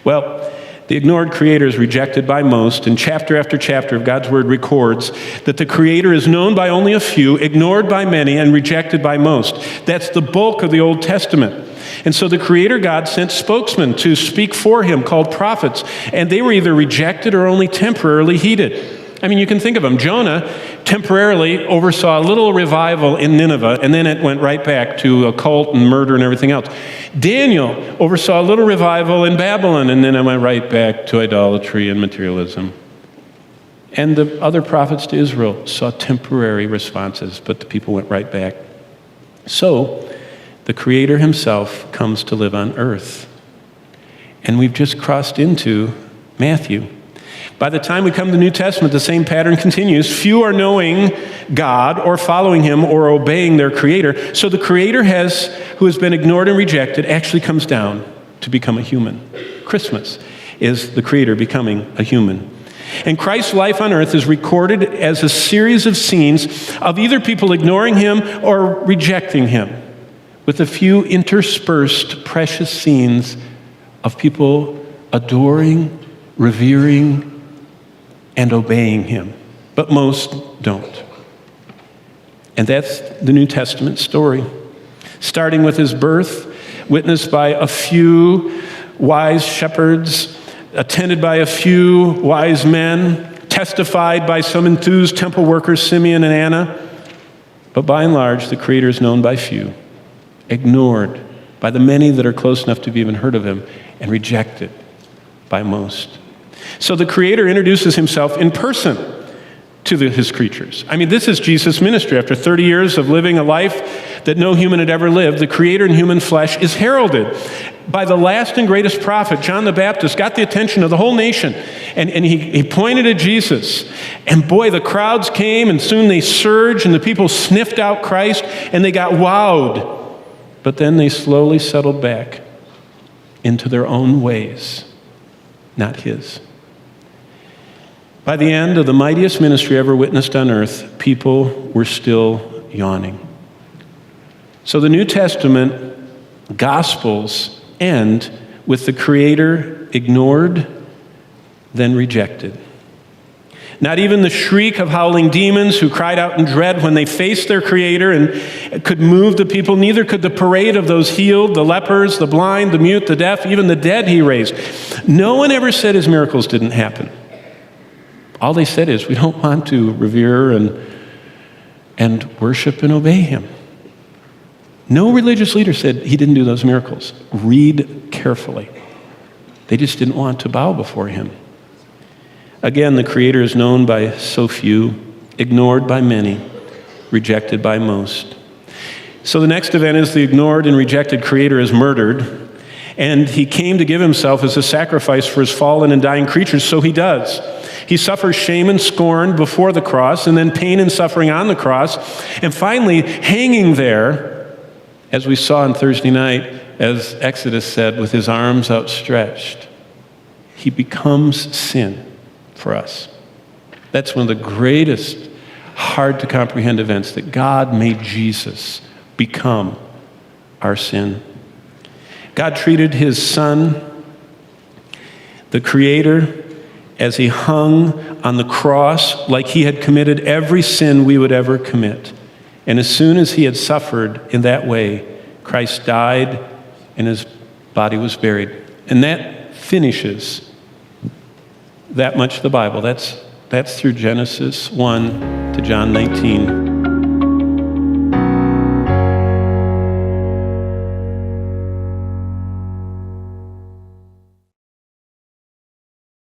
Well, the ignored Creator is rejected by most, and chapter after chapter of God's Word records that the Creator is known by only a few, ignored by many, and rejected by most. That's the bulk of the Old Testament. And so the Creator God sent spokesmen to speak for him called prophets, and they were either rejected or only temporarily heeded. I mean, you can think of them. Jonah temporarily oversaw a little revival in Nineveh, and then it went right back to a cult and murder and everything else. Daniel oversaw a little revival in Babylon, and then it went right back to idolatry and materialism. And the other prophets to Israel saw temporary responses, but the people went right back. So, the Creator himself comes to live on earth. And we've just crossed into Matthew. By the time we come to the New Testament, the same pattern continues. Few are knowing God or following him or obeying their Creator. So the Creator who has been ignored and rejected, actually comes down to become a human. Christmas is the Creator becoming a human. And Christ's life on earth is recorded as a series of scenes of either people ignoring him or rejecting him, with a few interspersed precious scenes of people adoring, revering, and obeying him. But most don't. And that's the New Testament story. Starting with his birth, witnessed by a few wise shepherds, attended by a few wise men, testified by some enthused temple workers, Simeon and Anna. But by and large, the Creator is known by few, ignored by the many that are close enough to be even heard of him, and rejected by most. So the Creator introduces himself in person to his creatures. I mean, this is Jesus' ministry. After 30 years of living a life that no human had ever lived, the Creator in human flesh is heralded by the last and greatest prophet, John the Baptist, got the attention of the whole nation. And he pointed at Jesus. And boy, the crowds came, and soon they surged, and the people sniffed out Christ, and they got wowed. But then they slowly settled back into their own ways, not his. By the end of the mightiest ministry ever witnessed on earth, people were still yawning. So the New Testament Gospels end with the Creator ignored, then rejected. Not even the shriek of howling demons who cried out in dread when they faced their Creator and could move the people, neither could the parade of those healed, the lepers, the blind, the mute, the deaf, even the dead he raised. No one ever said his miracles didn't happen. All they said is, we don't want to revere and worship and obey him. No religious leader said he didn't do those miracles. Read carefully. They just didn't want to bow before him. Again, the Creator is known by so few, ignored by many, rejected by most. So the next event is the ignored and rejected Creator is murdered, and he came to give himself as a sacrifice for his fallen and dying creatures, so he does. He suffers shame and scorn before the cross, and then pain and suffering on the cross, and finally hanging there, as we saw on Thursday night, as Exodus said, with his arms outstretched. He becomes sin for us. That's one of the greatest, hard to comprehend events, that God made Jesus become our sin. God treated his Son, the Creator, as he hung on the cross like he had committed every sin we would ever commit. And as soon as he had suffered in that way, Christ died and his body was buried. And that finishes that much of the Bible. That's through Genesis 1 to John 19.